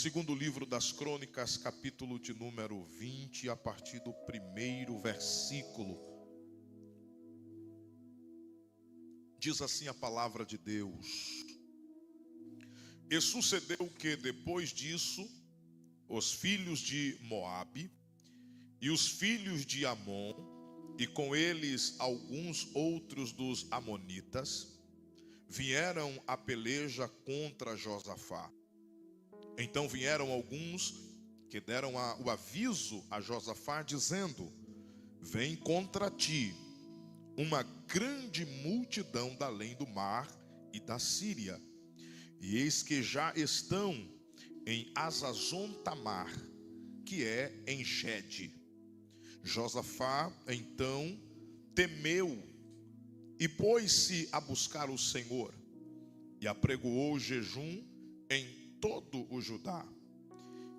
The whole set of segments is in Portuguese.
Segundo livro das Crônicas, capítulo de número 20, a partir do primeiro versículo. Diz assim a palavra de Deus: E sucedeu que depois disso, os filhos de Moabe e os filhos de Amon, e com eles alguns outros dos amonitas, vieram a peleja contra Josafá. Então vieram alguns que deram o aviso a Josafá, dizendo: Vem contra ti uma grande multidão da além do mar e da Síria, e eis que já estão em Hazazon-Tamar, que é em Gede. Josafá então temeu e pôs-se a buscar o Senhor, e apregoou jejum em todo o Judá.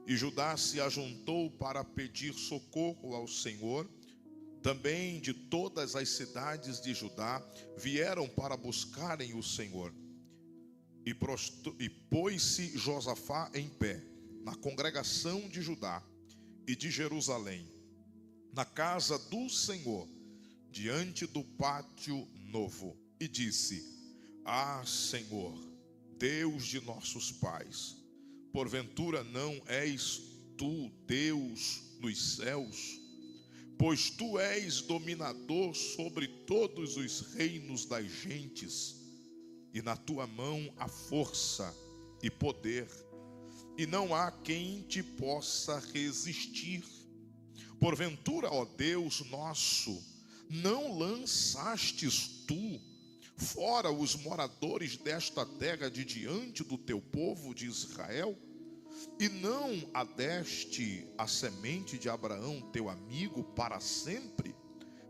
E Judá se ajuntou para pedir socorro ao Senhor. Também de todas as cidades de Judá vieram para buscarem o Senhor. E pôs-se Josafá em pé na congregação de Judá e de Jerusalém, na casa do Senhor, diante do pátio novo, e disse: Ah, Senhor, Deus de nossos pais, porventura não és tu Deus nos céus? Pois tu és dominador sobre todos os reinos das gentes, e na tua mão há força e poder, e não há quem te possa resistir. Porventura, ó Deus nosso, não lançastes tu fora os moradores desta terra de diante do teu povo de Israel? E não adeste a semente de Abraão, teu amigo, para sempre?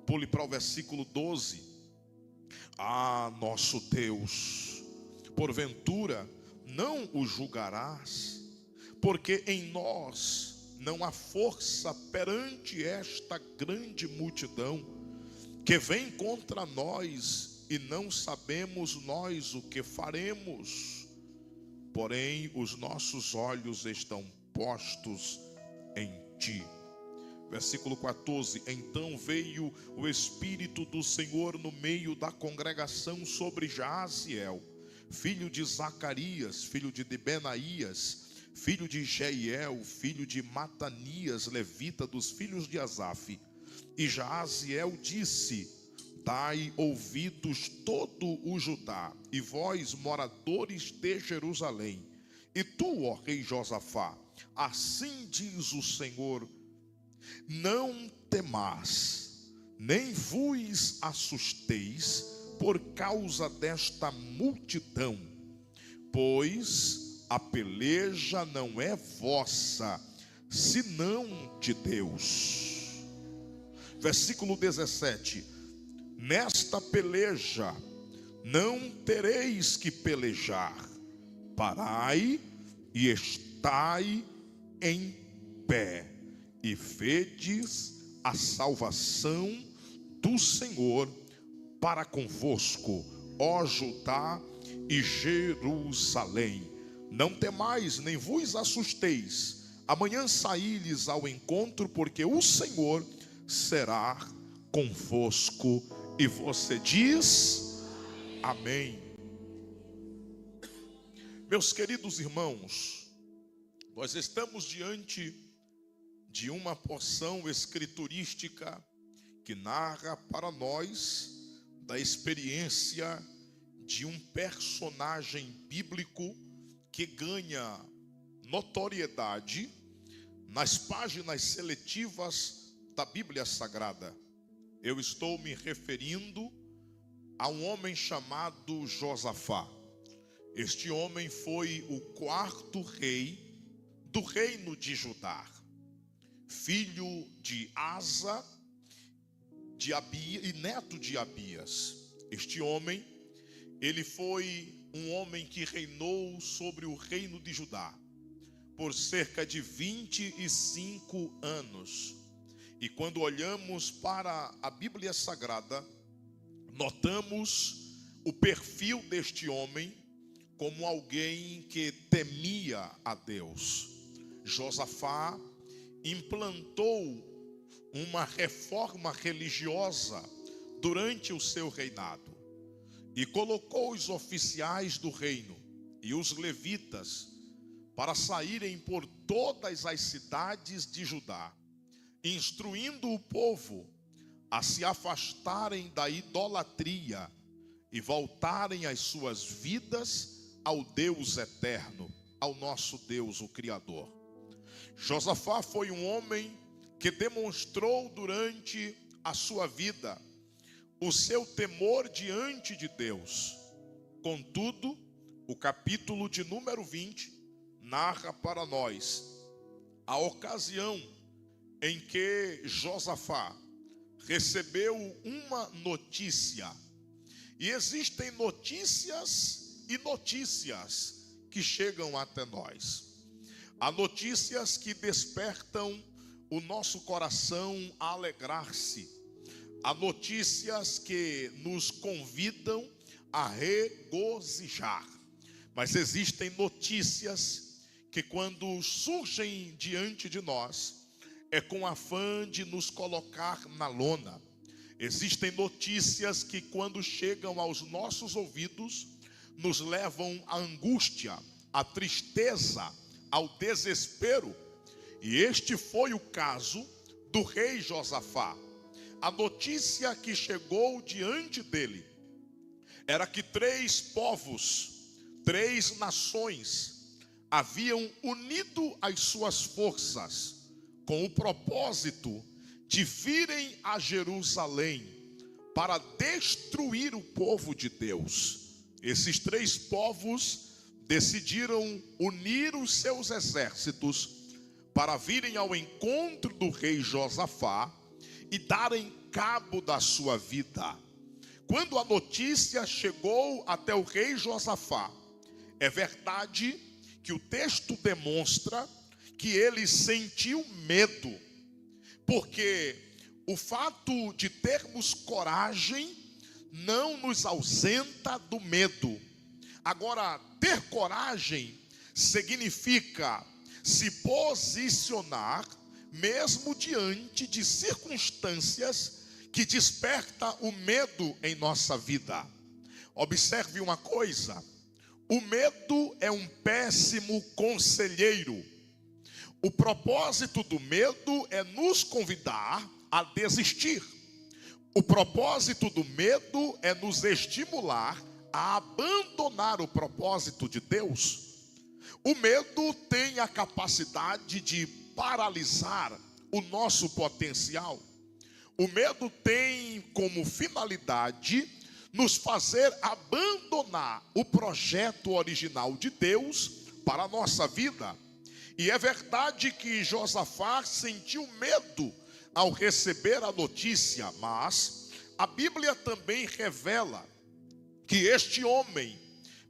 Pule para o versículo 12. Ah, nosso Deus, porventura não o julgarás? Porque em nós não há força perante esta grande multidão que vem contra nós, e não sabemos nós o que faremos. Porém, os nossos olhos estão postos em ti. Versículo 14. Então veio o Espírito do Senhor no meio da congregação sobre Jaaziel, filho de Zacarias, filho de Benaías, filho de Jeiel, filho de Matanias, levita dos filhos de Asaf. E Jaaziel disse: Dai ouvidos todo o Judá, e vós, moradores de Jerusalém, e tu, ó rei Josafá, assim diz o Senhor: não temais, nem vos assusteis por causa desta multidão, pois a peleja não é vossa, senão de Deus. Versículo 17. Nesta peleja não tereis que pelejar. Parai e estai em pé, e vedes a salvação do Senhor para convosco, ó Judá e Jerusalém. Não temais, nem vos assusteis. Amanhã saí-lhes ao encontro, porque o Senhor será convosco. E você diz amém. Meus queridos irmãos, nós estamos diante de uma porção escriturística que narra para nós da experiência de um personagem bíblico que ganha notoriedade nas páginas seletivas da Bíblia Sagrada. Eu estou me referindo a um homem chamado Josafá. Este homem foi o quarto rei do reino de Judá, filho de Asa e neto de Abias. Este homem, ele foi um homem que reinou sobre o reino de Judá por cerca de 25 anos. E quando olhamos para a Bíblia Sagrada, notamos o perfil deste homem como alguém que temia a Deus. Josafá implantou uma reforma religiosa durante o seu reinado e colocou os oficiais do reino e os levitas para saírem por todas as cidades de Judá, instruindo o povo a se afastarem da idolatria e voltarem as suas vidas ao Deus eterno, ao nosso Deus, o Criador. Josafá foi um homem que demonstrou durante a sua vida o seu temor diante de Deus. Contudo, o capítulo de número 20 narra para nós a ocasião em que Josafá recebeu uma notícia. E existem notícias e notícias que chegam até nós. Há notícias que despertam o nosso coração a alegrar-se. Há notícias que nos convidam a regozijar. Mas existem notícias que, quando surgem diante de nós, é com afã de nos colocar na lona. Existem notícias que, quando chegam aos nossos ouvidos, nos levam à angústia, à tristeza, ao desespero. E este foi o caso do rei Josafá. A notícia que chegou diante dele era que 3 povos, 3 nações haviam unido as suas forças com o propósito de virem a Jerusalém para destruir o povo de Deus. Esses 3 povos decidiram unir os seus exércitos para virem ao encontro do rei Josafá e darem cabo da sua vida. Quando a notícia chegou até o rei Josafá, é verdade que o texto demonstra que ele sentiu medo, porque o fato de termos coragem não nos ausenta do medo. Agora, ter coragem significa se posicionar mesmo diante de circunstâncias que despertam o medo em nossa vida. Observe uma coisa: o medo é um péssimo conselheiro. O propósito do medo é nos convidar a desistir. O propósito do medo é nos estimular a abandonar o propósito de Deus. O medo tem a capacidade de paralisar o nosso potencial. O medo tem como finalidade nos fazer abandonar o projeto original de Deus para a nossa vida. E é verdade que Josafá sentiu medo ao receber a notícia, mas a Bíblia também revela que este homem,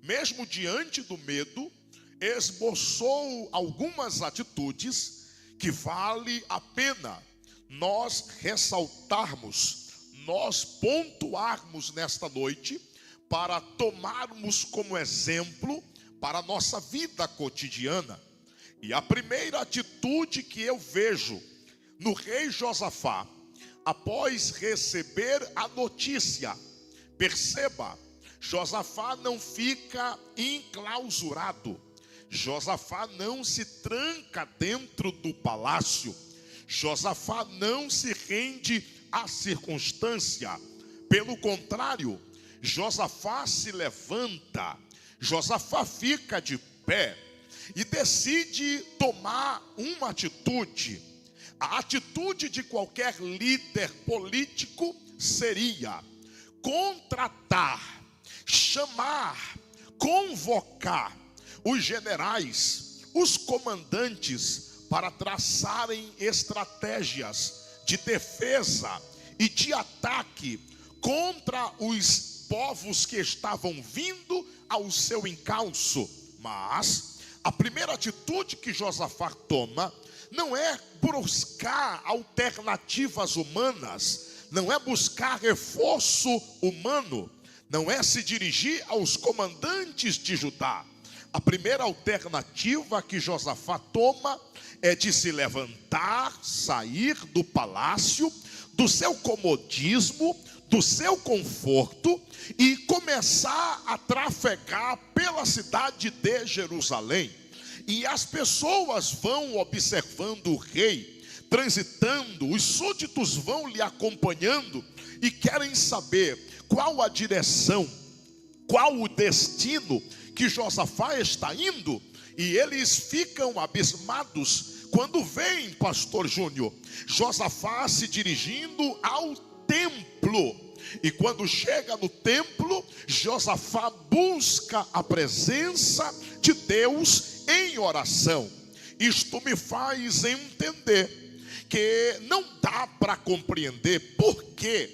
mesmo diante do medo, esboçou algumas atitudes que vale a pena nós ressaltarmos, nós pontuarmos nesta noite, para tomarmos como exemplo para a nossa vida cotidiana. E a primeira atitude que eu vejo no rei Josafá, após receber a notícia, perceba, Josafá não fica enclausurado. Josafá não se tranca dentro do palácio. Josafá não se rende à circunstância. Pelo contrário, Josafá se levanta. Josafá fica de pé e decide tomar uma atitude. A atitude de qualquer líder político seria contratar, chamar, convocar os generais, os comandantes, para traçarem estratégias de defesa e de ataque contra os povos que estavam vindo ao seu encalço. Mas a primeira atitude que Josafá toma não é buscar alternativas humanas, não é buscar reforço humano, não é se dirigir aos comandantes de Judá, A primeira alternativa que Josafá toma é de se levantar, sair do palácio, do seu comodismo, do seu conforto e começar a trafegar pela cidade de Jerusalém. E as pessoas vão observando o rei transitando, os súditos vão lhe acompanhando e querem saber qual a direção, qual o destino que Josafá está indo. E eles ficam abismados quando veem, pastor Júnior, Josafá se dirigindo ao templo. E quando chega no templo, Josafá busca a presença de Deus em oração. Isto me faz entender que não dá para compreender por que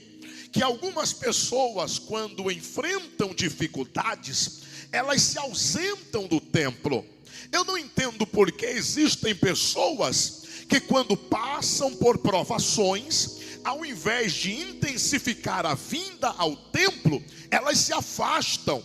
algumas pessoas, quando enfrentam dificuldades, elas se ausentam do templo. Eu não entendo por que existem pessoas que, quando passam por provações, ao invés de intensificar a vinda ao templo, elas se afastam.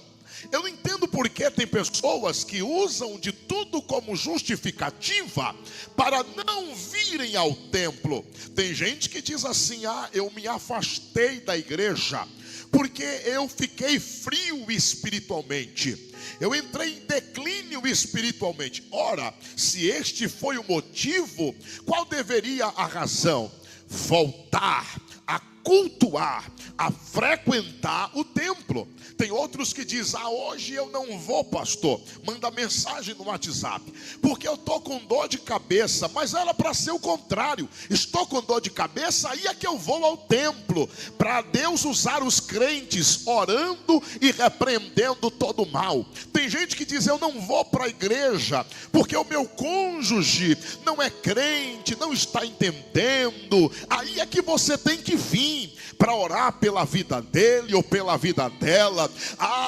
Eu não entendo por que tem pessoas que usam de tudo como justificativa para não virem ao templo. Tem gente que diz assim: eu me afastei da igreja porque eu fiquei frio espiritualmente, eu entrei em declínio espiritualmente. Ora, se este foi o motivo, qual deveria a razão? Voltar a cultuar, a frequentar o templo. Tem outros que dizem: hoje eu não vou, pastor. Manda mensagem no WhatsApp, porque eu estou com dor de cabeça. Mas era para ser o contrário. Estou com dor de cabeça, aí é que eu vou ao templo, para Deus usar os crentes orando e repreendendo todo o mal. Tem gente que diz: eu não vou para a igreja porque o meu cônjuge não é crente, não está entendendo. Aí é que você tem que vir para orar pela vida dele ou pela vida dela.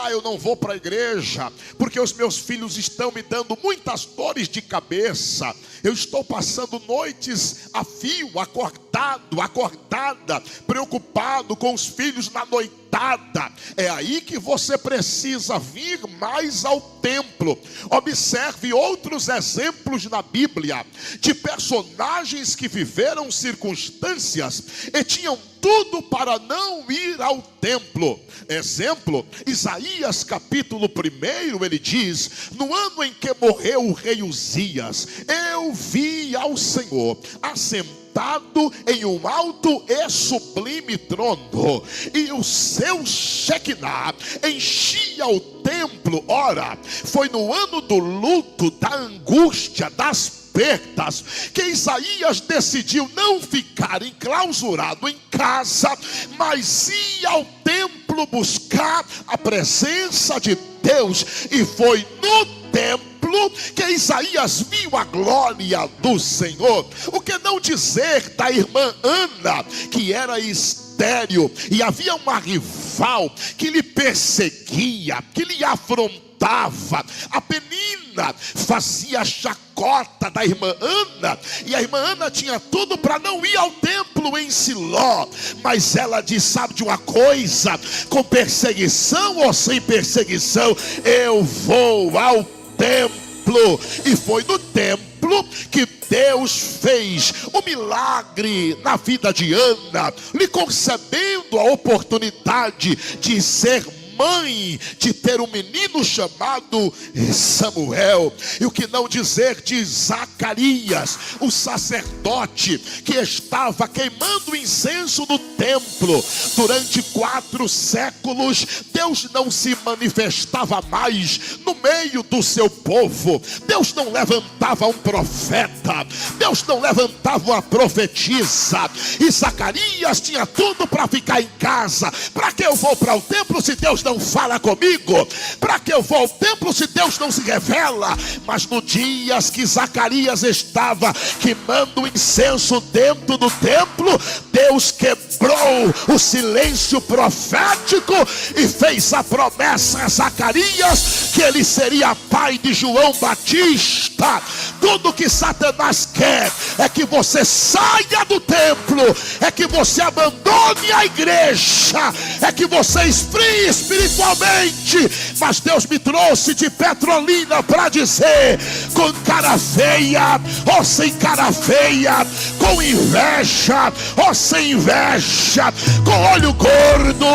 Eu não vou para a igreja porque os meus filhos estão me dando muitas dores de cabeça. Eu estou passando noites a fio, acordada, preocupado com os filhos na noitada. É aí que você precisa vir mais ao templo. Observe outros exemplos na Bíblia de personagens que viveram circunstâncias e tinham tudo para não ir ao templo. Exemplo, Isaías capítulo 1, ele diz: no ano em que morreu o rei Uzias, eu vi ao Senhor assentado em um alto e sublime trono, e o seu Shekinah enchia o templo. Ora, foi no ano do luto, da angústia, das perdas, que Isaías decidiu não ficar enclausurado em casa, mas ir ao templo buscar a presença de Deus. E foi no templo que Isaías viu a glória do Senhor. O que não dizer da irmã Ana, que era estéril, e havia uma rival que lhe perseguia, que lhe afrontava. A Penina fazia chacota da irmã Ana, e a irmã Ana tinha tudo para não ir ao templo em Siló, mas ela disse: sabe de uma coisa, com perseguição ou sem perseguição, eu vou ao templo. E foi no templo que Deus fez o milagre na vida de Ana, lhe concedendo a oportunidade de ser mãe, de ter um menino chamado Samuel. E o que não dizer de Zacarias, o sacerdote que estava queimando incenso no templo durante 4 séculos. Deus não se manifestava mais no meio do seu povo. Deus não levantava um profeta, Deus não levantava uma profetisa. E Zacarias tinha tudo para ficar em casa. Para que eu vou para o templo se Deus não fala comigo? Para que eu vou ao templo se Deus não se revela? Mas no dia que Zacarias estava queimando incenso dentro do templo, Deus quebrou o silêncio profético e fez a promessa a Zacarias que ele seria pai de João Batista. Tudo que Satanás quer é que você saia do templo, é que você abandone a igreja, é que você esfrie espiritualmente, espiritualmente. Mas Deus me trouxe de Petrolina para dizer: com cara feia ou sem cara feia, com inveja ou sem inveja, com olho gordo,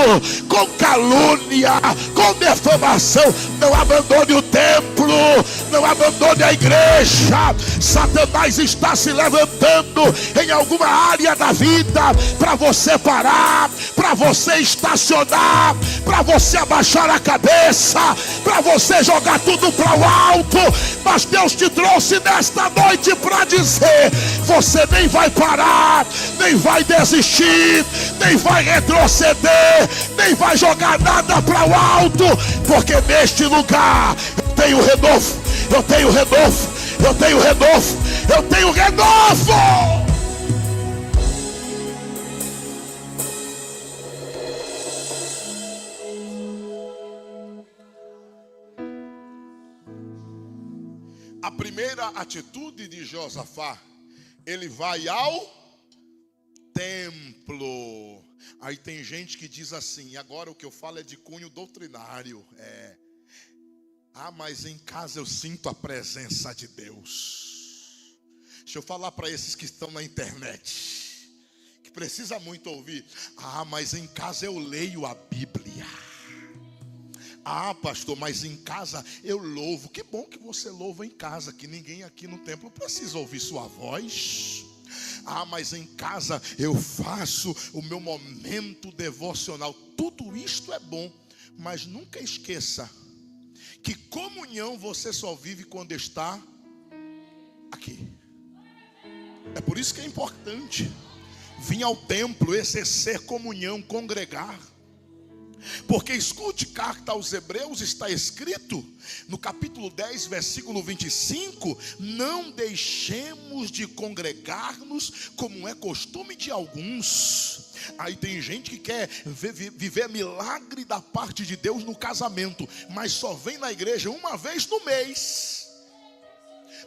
com calúnia, com defamação, não abandone o templo, não abandone a igreja. Satanás está se levantando em alguma área da vida para você parar, para você estacionar, para você abaixar a cabeça, para você jogar tudo para o alto. Mas Deus te trouxe nesta noite para dizer: você nem vai parar, nem vai desistir, nem vai retroceder, nem vai jogar nada para o alto, porque neste lugar eu tenho renovo, eu tenho renovo, eu tenho renovo, eu tenho renovo. A primeira atitude de Josafá, ele vai ao templo. Aí tem gente que diz assim: agora o que eu falo é de cunho doutrinário. Mas em casa eu sinto a presença de Deus. Deixa eu falar para esses que estão na internet, que precisa muito ouvir: mas em casa eu leio a Bíblia. Pastor, mas em casa eu louvo. Que bom que você louva em casa, que ninguém aqui no templo precisa ouvir sua voz. Mas em casa eu faço o meu momento devocional. Tudo isto é bom, mas nunca esqueça que comunhão você só vive quando está aqui. É por isso que é importante vir ao templo, exercer comunhão, congregar. Porque escute, carta aos Hebreus, está escrito no capítulo 10, versículo 25: não deixemos de congregar-nos como é costume de alguns. Aí tem gente que quer viver milagre da parte de Deus no casamento, mas só vem na igreja uma vez no mês.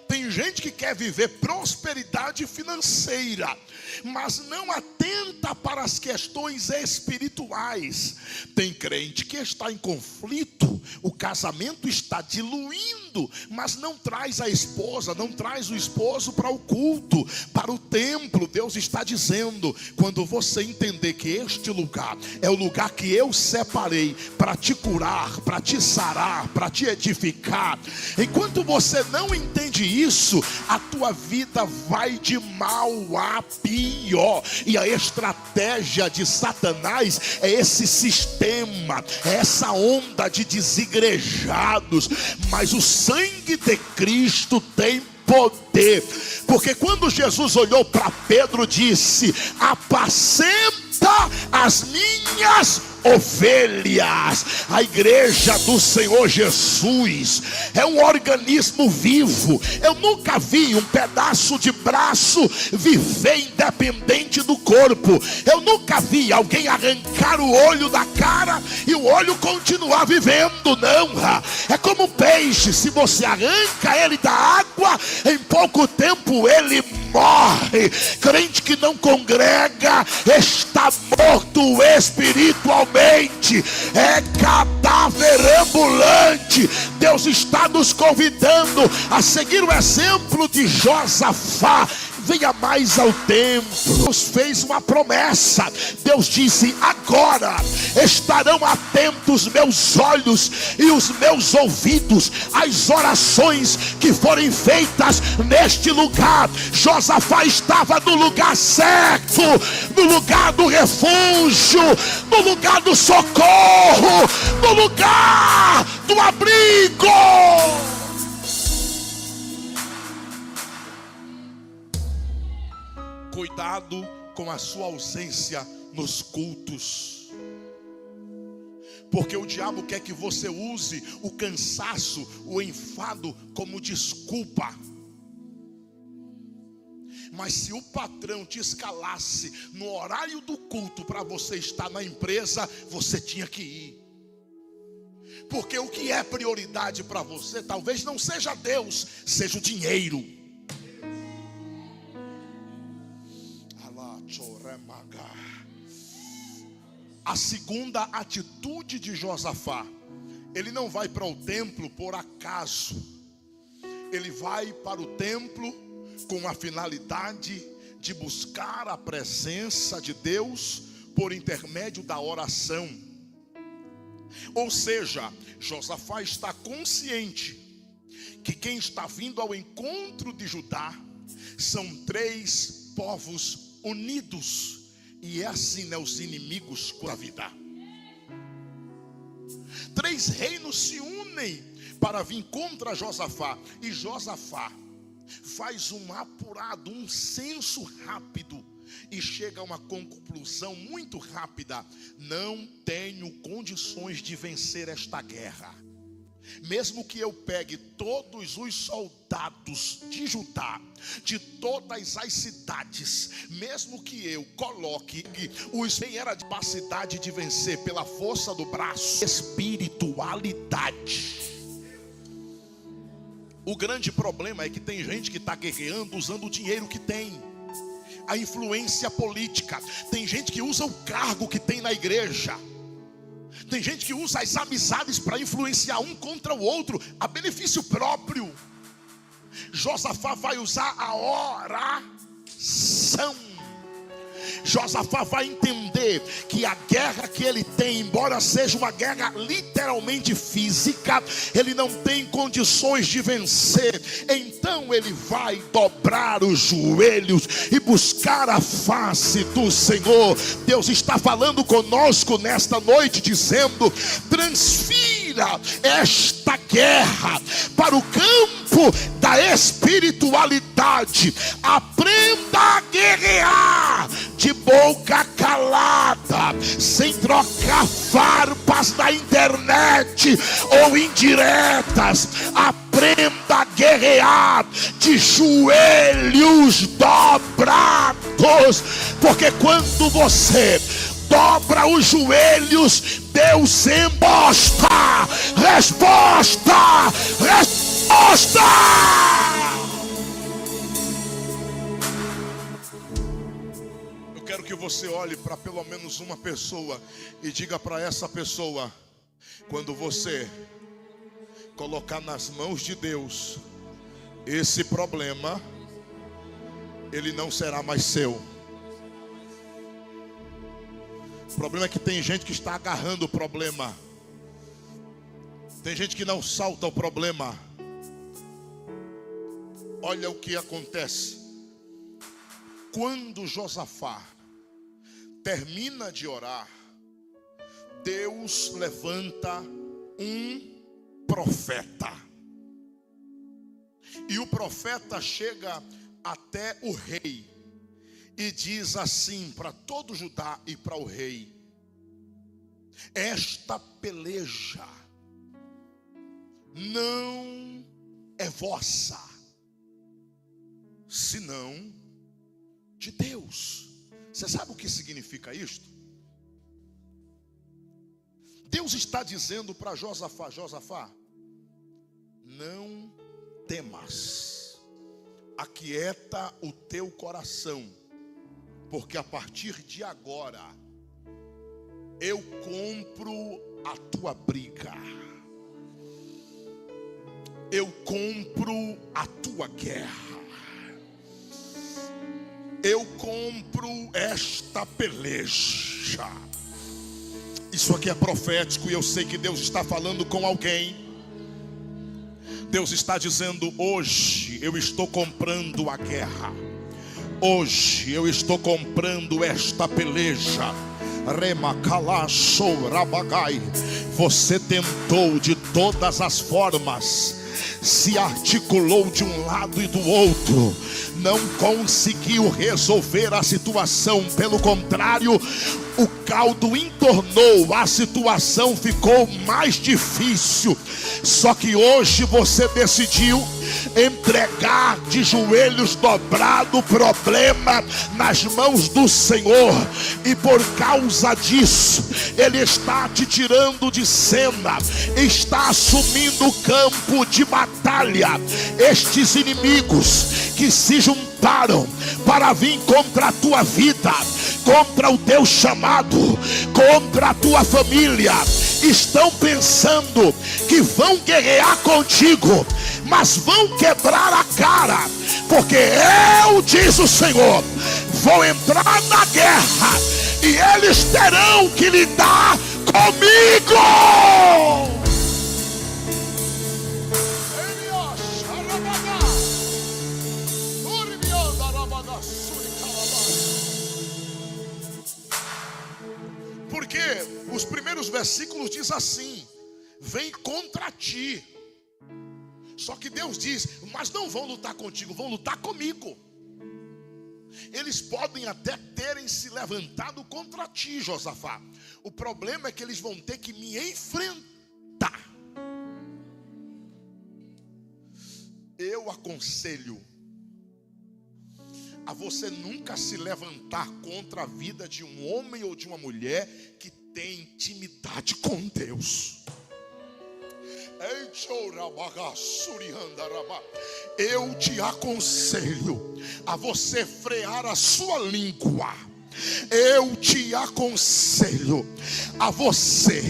Tem gente que quer viver prosperidade financeira, mas não atenta para as questões espirituais. Tem crente que está em conflito, o casamento está diluindo, mas não traz a esposa, não traz o esposo para o culto, para o templo. Deus está dizendo: quando você entender que este lugar é o lugar que eu separei para te curar, para te sarar, para te edificar, enquanto você não entende isso, a tua vida vai de mal a pior. E a estratégia de Satanás é esse sistema, é essa onda de desigrejados. Mas o sangue de Cristo tem poder, porque quando Jesus olhou para Pedro, disse: apacenta as minhas ovelhas. A igreja do Senhor Jesus é um organismo vivo. Eu nunca vi um pedaço de braço viver independente do corpo. Eu nunca vi alguém arrancar o olho da cara e o olho continuar vivendo. Não, é como peixe: se você arranca ele da água, em pouco tempo ele morre. Crente que não congrega está morto espiritualmente, é cadáver ambulante. Deus está nos convidando a seguir o exemplo de Josafá. Venha mais ao templo. Deus fez uma promessa. Deus disse: agora estarão atentos meus olhos e os meus ouvidos às orações que forem feitas neste lugar. Josafá estava no lugar certo, no lugar do refúgio, no lugar do socorro, no lugar do abrigo. Cuidado com a sua ausência nos cultos, porque o diabo quer que você use o cansaço, o enfado como desculpa. Mas se o patrão te escalasse no horário do culto para você estar na empresa, você tinha que ir. Porque o que é prioridade para você talvez não seja Deus, seja o dinheiro. a segunda atitude de Josafá. Ele não vai para o templo por acaso. Ele vai para o templo com a finalidade de buscar a presença de Deus por intermédio da oração. Ou seja, Josafá está consciente que quem está vindo ao encontro de Judá são 3 povos unidos. E é assim, né, os inimigos com a vida. 3 reinos se unem para vir contra Josafá. E Josafá faz um apurado, um censo rápido, e chega a uma conclusão muito rápida: não tenho condições de vencer esta guerra. Mesmo que eu pegue todos os soldados de Judá, de todas as cidades, mesmo que eu coloque os quem era de capacidade de vencer pela força do braço, espiritualidade. O grande problema é que tem gente que está guerreando usando o dinheiro que tem, a influência política. Tem gente que usa o cargo que tem na igreja. Tem gente que usa as amizades para influenciar um contra o outro, a benefício próprio. Josafá vai usar a oração. Josafá vai entender que a guerra que ele tem, embora seja uma guerra literalmente física, ele não tem condições de vencer. Então ele vai dobrar os joelhos e buscar a face do Senhor. Deus está falando conosco nesta noite, dizendo: transfira esta guerra para o campo da espiritualidade. Aprenda a guerrear de boca calada, sem trocar farpas na internet ou indiretas. Aprenda a guerrear de joelhos dobrados, porque quando você dobra os joelhos, Deus embosta. Resposta! Resposta! Eu quero que você olhe para pelo menos uma pessoa e diga para essa pessoa: quando você colocar nas mãos de Deus esse problema, ele não será mais seu. O problema é que tem gente que está agarrando o problema. Tem gente que não salta o problema. Olha o que acontece. Quando Josafá termina de orar, Deus levanta um profeta. E o profeta chega até o rei e diz assim para todo Judá e para o rei: esta peleja não é vossa, senão de Deus. Você sabe o que significa isto? Deus está dizendo para Josafá: Josafá, não temas, aquieta o teu coração, porque a partir de agora eu compro a tua briga, eu compro a tua guerra, eu compro esta peleja. Isso aqui é profético e eu sei que Deus está falando com alguém. Deus está dizendo: hoje eu estou comprando a guerra, hoje eu estou comprando esta peleja. Você tentou de todas as formas, se articulou de um lado e do outro, não conseguiu resolver a situação. Pelo contrário, o caldo entornou, a situação ficou mais difícil. Só que hoje você decidiu entregar de joelhos dobrados o problema nas mãos do Senhor, e por causa disso Ele está te tirando de cena, está assumindo o campo de batalha. Estes inimigos que se juntaram para vir contra a tua vida, contra o teu chamado, contra a tua família, estão pensando que vão guerrear contigo, mas vão quebrar a cara, porque eu, diz o Senhor, vou entrar na guerra e eles terão que lidar comigo. Porque os primeiros versículos diz assim: vem contra ti. Só que Deus diz: mas não vão lutar contigo, vão lutar comigo. Eles podem até terem se levantado contra ti, Josafá. O problema é que eles vão ter que me enfrentar. Eu aconselho a você nunca se levantar contra a vida de um homem ou de uma mulher que tem intimidade com Deus. Eu te aconselho a você frear a sua língua. Eu te aconselho a você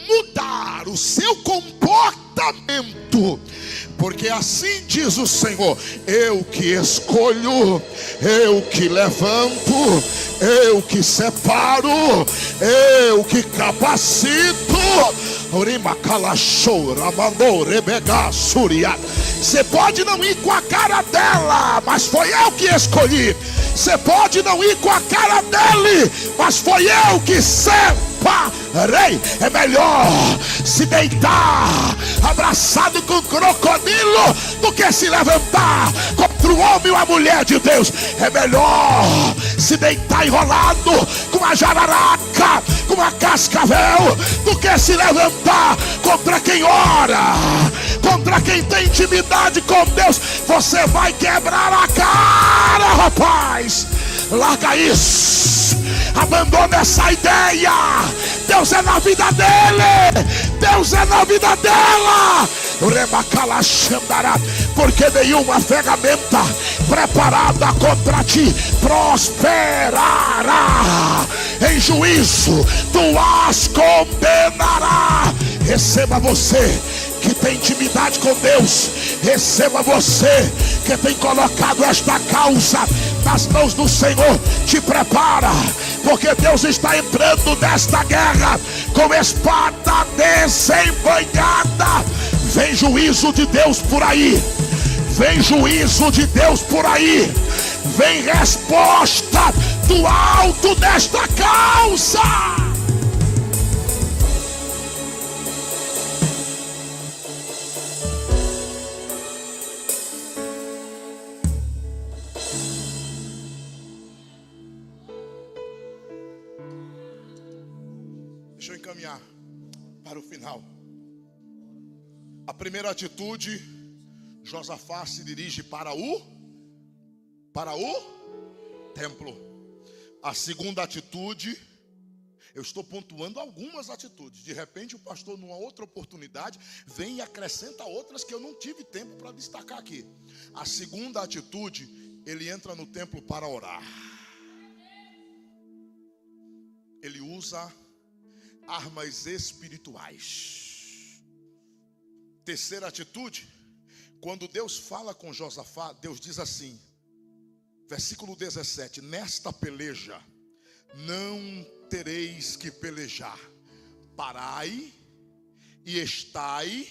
mudar o seu comportamento, porque assim diz o Senhor: eu que escolho, eu que levanto, eu que separo, eu que capacito. Você pode não ir com a cara dela, mas foi eu que escolhi. Você pode não ir com a cara dele, mas foi eu que separei. É melhor se deitar abraçado com o crocodilo do que se levantar contra o homem ou a mulher de Deus. É melhor se deitar enrolado com a jararaca, com a cascavel, do que se levantar contra quem ora, contra quem tem intimidade com Deus. Você vai quebrar a cara, rapaz. Larga isso, abandona essa ideia. Deus é na vida dele, Deus é na vida dela. Porque nenhuma ferramenta preparada contra ti prosperará. Em juízo tu as condenarás. Receba você que tem intimidade com Deus. Receba você que tem colocado esta causa nas mãos do Senhor. Te prepara, porque Deus está entrando nesta guerra com espada desembanhada. Vem juízo de Deus por aí. Vem juízo de Deus por aí. Vem resposta do alto desta causa. Deixa eu encaminhar para o final. A primeira atitude, Josafá se dirige para o templo. A segunda atitude, eu estou pontuando algumas atitudes. De repente o pastor, numa outra oportunidade, vem e acrescenta outras que eu não tive tempo para destacar aqui. A segunda atitude, ele entra no templo para orar. Ele usa armas espirituais. Terceira atitude, quando Deus fala com Josafá, Deus diz assim, versículo 17: nesta peleja não tereis que pelejar, parai e estai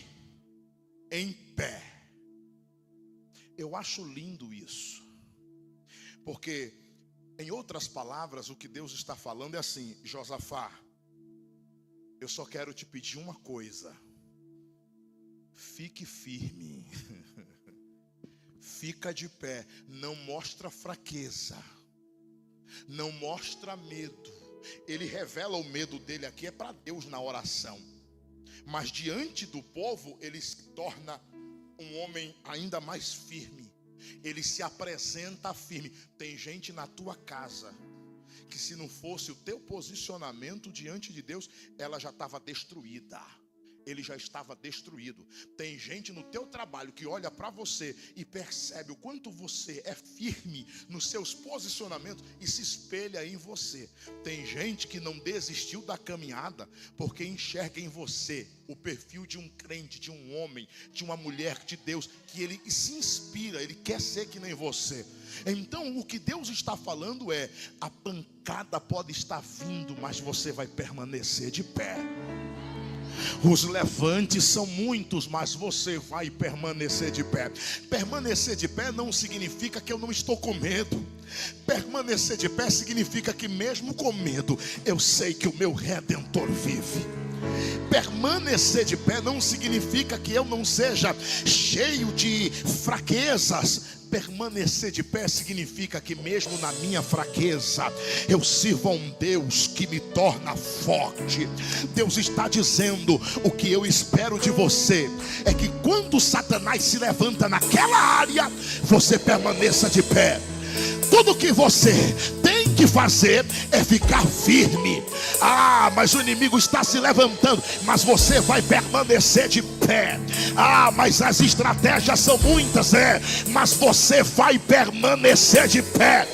em pé. Eu acho lindo isso, porque em outras palavras o que Deus está falando é assim: Josafá, eu só quero te pedir uma coisa. Fique firme. Fica de pé. Não mostra fraqueza. Não mostra medo. Ele revela o medo dele aqui, é para Deus na oração. Mas diante do povo, ele se torna um homem ainda mais firme. Ele se apresenta firme. Tem gente na tua casa que, se não fosse o teu posicionamento diante de Deus, ela já estava destruída. ele já estava destruído. Tem gente no teu trabalho que olha para você e percebe o quanto você é firme nos seus posicionamentos e se espelha em você. Tem gente que não desistiu da caminhada porque enxerga em você o perfil de um crente, de um homem, de uma mulher de Deus, que ele se inspira, ele quer ser que nem você. Então o que Deus está falando é: a pancada pode estar vindo, mas você vai permanecer de pé. Os levantes são muitos, mas você vai permanecer de pé. Permanecer de pé não significa que eu não estou com medo. Permanecer de pé significa que mesmo com medo, eu sei que o meu Redentor vive. Permanecer de pé não significa que eu não seja cheio de fraquezas. Permanecer de pé significa que mesmo na minha fraqueza, eu sirvo a um Deus que me torna forte. Deus está dizendo: o que eu espero de você é que quando Satanás se levanta naquela área, você permaneça de pé. Tudo que você tem que fazer é ficar firme. Mas o inimigo está se levantando, mas você vai permanecer de pé. Mas as estratégias são muitas, mas você vai permanecer de pé.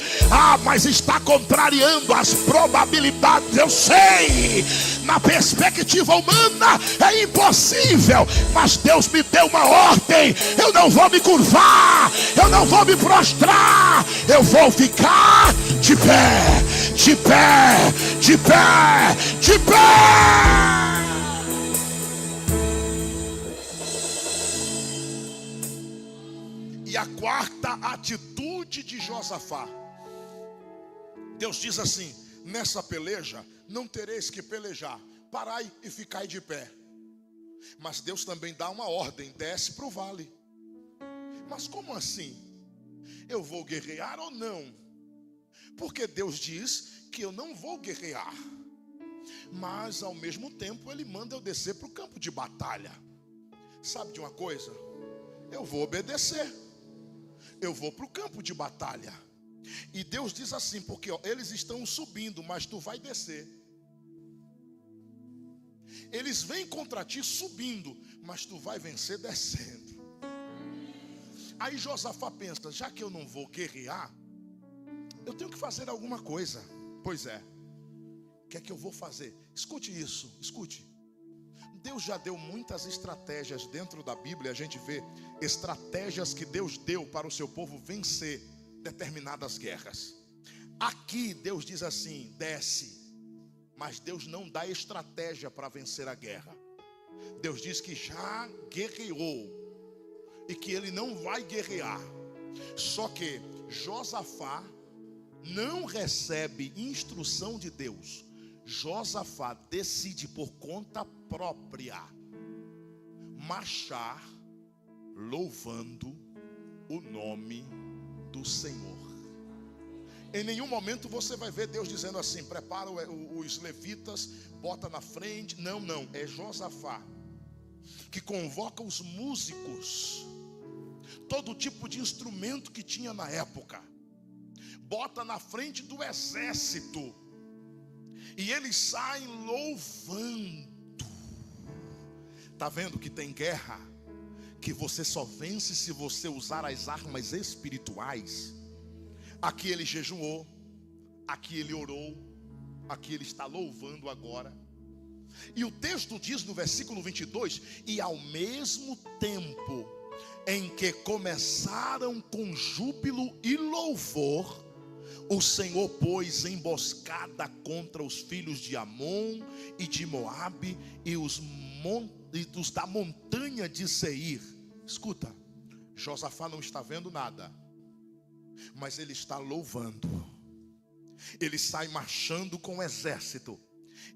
Mas está contrariando as probabilidades, eu sei. Na perspectiva humana é impossível, mas Deus me deu uma ordem: eu não vou me curvar, eu não vou me prostrar, eu vou ficar de pé, de pé, de pé, de pé. E a quarta atitude de Josafá, Deus diz assim: nessa peleja não tereis que pelejar, parai e ficai de pé. Mas Deus também dá uma ordem: desce para o vale. Mas como assim? Eu vou guerrear ou não? Porque Deus diz que eu não vou guerrear, mas ao mesmo tempo Ele manda eu descer para o campo de batalha. Sabe de uma coisa? Eu vou obedecer. Eu vou para o campo de batalha. E Deus diz assim: porque eles estão subindo, mas tu vai descer. Eles vêm contra ti subindo, mas tu vai vencer descendo. Aí Josafá pensa: já que eu não vou guerrear, eu tenho que fazer alguma coisa. Pois é, o que é que eu vou fazer? Escute isso, escute. Deus já deu muitas estratégias dentro da Bíblia. A gente vê estratégias que Deus deu para o seu povo vencer determinadas guerras. Aqui Deus diz assim: desce. Mas Deus não dá estratégia para vencer a guerra. Deus diz que já guerreou e que ele não vai guerrear. Só que Josafá não recebe instrução de Deus. Josafá decide por conta própria marchar louvando o nome do Senhor. Em nenhum momento você vai ver Deus dizendo assim: prepara os levitas, bota na frente. Não, é Josafá que convoca os músicos, todo tipo de instrumento que tinha na época, bota na frente do exército, e eles saem louvando. Está vendo que tem guerra que você só vence se você usar as armas espirituais? Aqui ele jejuou, aqui ele orou, aqui ele está louvando agora. E o texto diz no versículo 22: e ao mesmo tempo em que começaram com júbilo e louvor, o Senhor pôs emboscada contra os filhos de Amon e de Moabe e os da montanha de Seir. Escuta, Josafá não está vendo nada, mas ele está louvando. Ele sai marchando com o exército.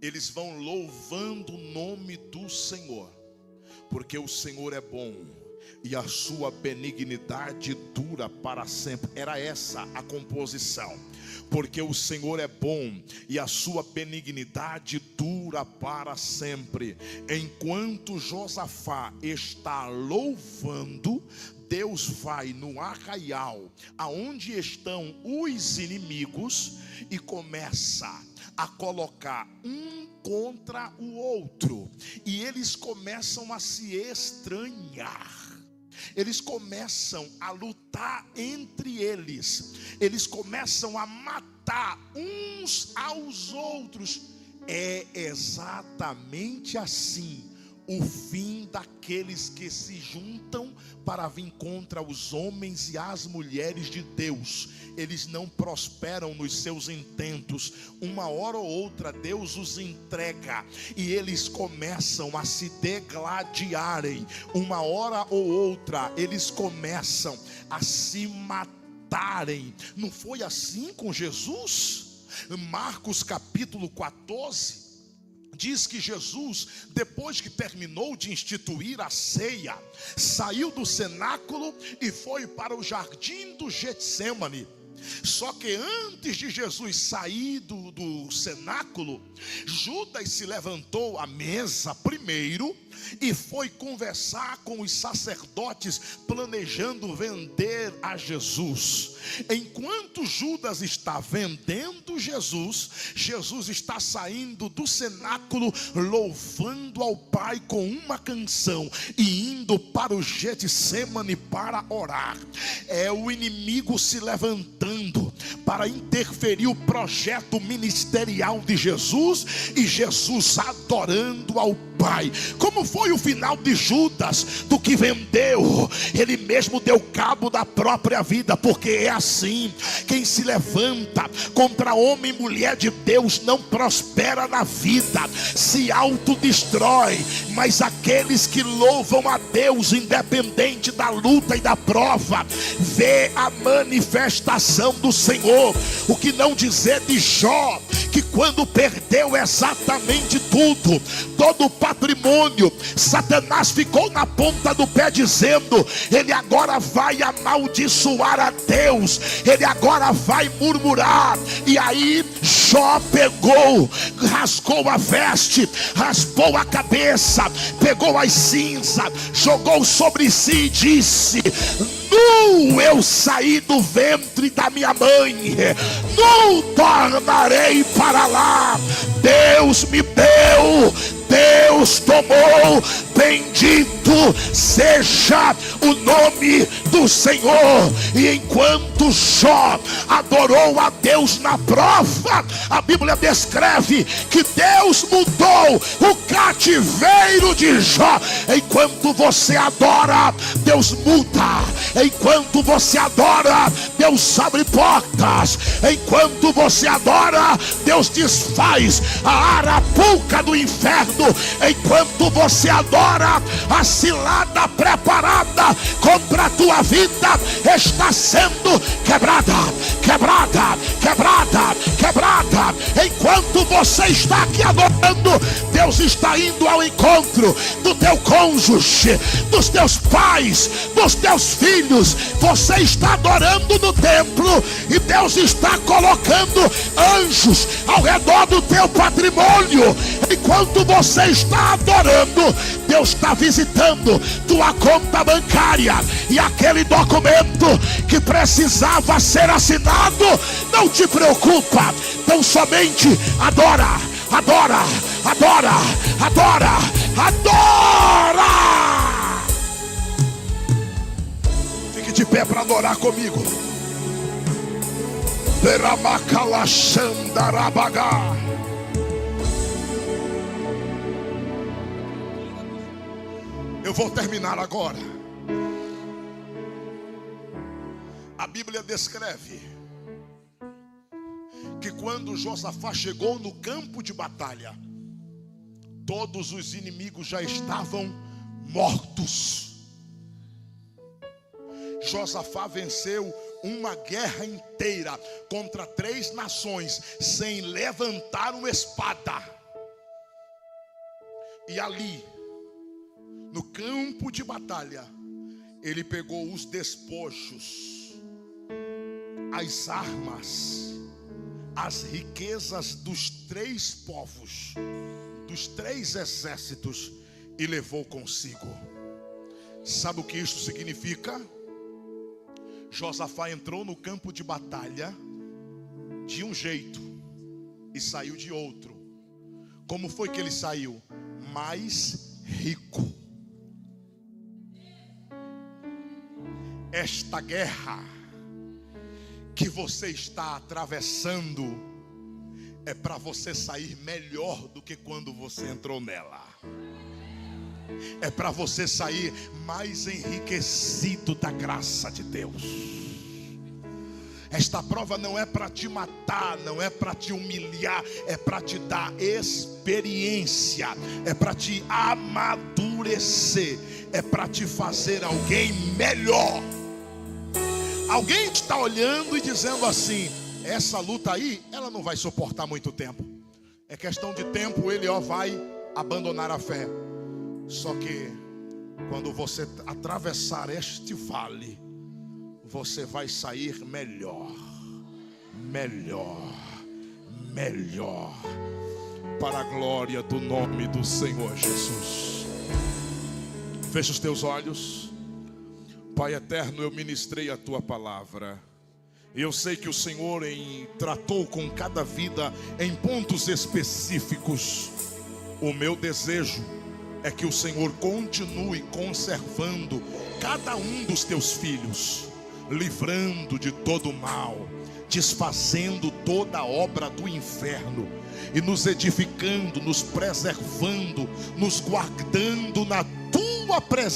Eles vão louvando o nome do Senhor, porque o Senhor é bom e a sua benignidade dura para sempre. Era essa a composição: porque o Senhor é bom e a sua benignidade dura para sempre. Enquanto Josafá está louvando, Deus vai no arraial, aonde estão os inimigos, e começa a colocar um contra o outro, e eles começam a se estranhar. Eles começam a lutar entre eles. Eles começam a matar uns aos outros. É exatamente assim o fim daqueles que se juntam para vir contra os homens e as mulheres de Deus. Eles não prosperam nos seus intentos. Uma hora ou outra Deus os entrega e eles começam a se degladiarem. Uma hora ou outra eles começam a se matarem. Não foi assim com Jesus? Marcos capítulo 14 diz que Jesus, depois que terminou de instituir a ceia, saiu do cenáculo e foi para o jardim do Getsêmani. Só que antes de Jesus sair do cenáculo, Judas se levantou à mesa primeiro e foi conversar com os sacerdotes, planejando vender a Jesus. Enquanto Judas está vendendo Jesus, Jesus está saindo do cenáculo, louvando ao Pai com uma canção e indo para o Getsêmani para orar. É o inimigo se levantando para interferir o projeto ministerial de Jesus, e Jesus adorando ao Pai. Como foi o final de Judas, do que vendeu? Ele mesmo deu cabo da própria vida, porque é assim: quem se levanta contra homem e mulher de Deus não prospera na vida, se autodestrói. Mas aqueles que louvam a Deus, independente da luta e da prova, vê a manifestação do Senhor. O que não dizer de Jó, que quando perdeu exatamente tudo, todo o patrimônio, Satanás ficou na ponta do pé dizendo: ele agora vai amaldiçoar a Deus, ele agora vai murmurar. E aí Jó pegou, rasgou a veste, raspou a cabeça, pegou as cinzas, jogou sobre si e disse: nu eu saí do ventre da minha mãe, nu tornarei para lá. Deus me deu, Deus tomou, bendito seja o nome do Senhor. E enquanto Jó adorou a Deus na prova, a Bíblia descreve que Deus mudou o cativeiro de Jó. Enquanto você adora, Deus muda. Enquanto você adora, Deus abre portas. Enquanto você adora, Deus desfaz a arapuca do inferno. Enquanto você adora, a cilada preparada contra a tua vida está sendo quebrada, quebrada, quebrada, quebrada. Enquanto você está aqui adorando, Deus está indo ao encontro do teu cônjuge, dos teus pais, dos teus filhos. Você está adorando no templo e Deus está colocando anjos ao redor do teu patrimônio. Enquanto você está adorando, Deus está visitando tua conta bancária, e aquele documento que precisava ser assinado, não te preocupa. Então somente adora, adora, adora, adora, adora. Fique de pé para adorar comigo. Eu vou terminar agora. A Bíblia descreve que quando Josafá chegou no campo de batalha, todos os inimigos já estavam mortos. Josafá venceu uma guerra inteira contra 3 nações sem levantar uma espada. E ali, no campo de batalha, ele pegou os despojos, as armas, as riquezas dos 3 povos, dos 3 exércitos, e levou consigo. Sabe o que isso significa? Josafá entrou no campo de batalha de um jeito e saiu de outro. Como foi que ele saiu? Mais rico. Esta guerra que você está atravessando é para você sair melhor do que quando você entrou nela. É para você sair mais enriquecido da graça de Deus. Esta prova não é para te matar, não é para te humilhar, é para te dar experiência, é para te amadurecer, é para te fazer alguém melhor. Alguém está olhando e dizendo assim: essa luta aí, ela não vai suportar muito tempo. É questão de tempo, ele vai abandonar a fé. Só que quando você atravessar este vale, você vai sair melhor, melhor, melhor, para a glória do nome do Senhor Jesus. Fecha os teus olhos. Pai eterno, eu ministrei a tua palavra. Eu sei que o Senhor tratou com cada vida em pontos específicos. O meu desejo é que o Senhor continue conservando cada um dos teus filhos, livrando de todo mal, desfazendo toda obra do inferno e nos edificando, nos preservando, nos guardando na tua presença.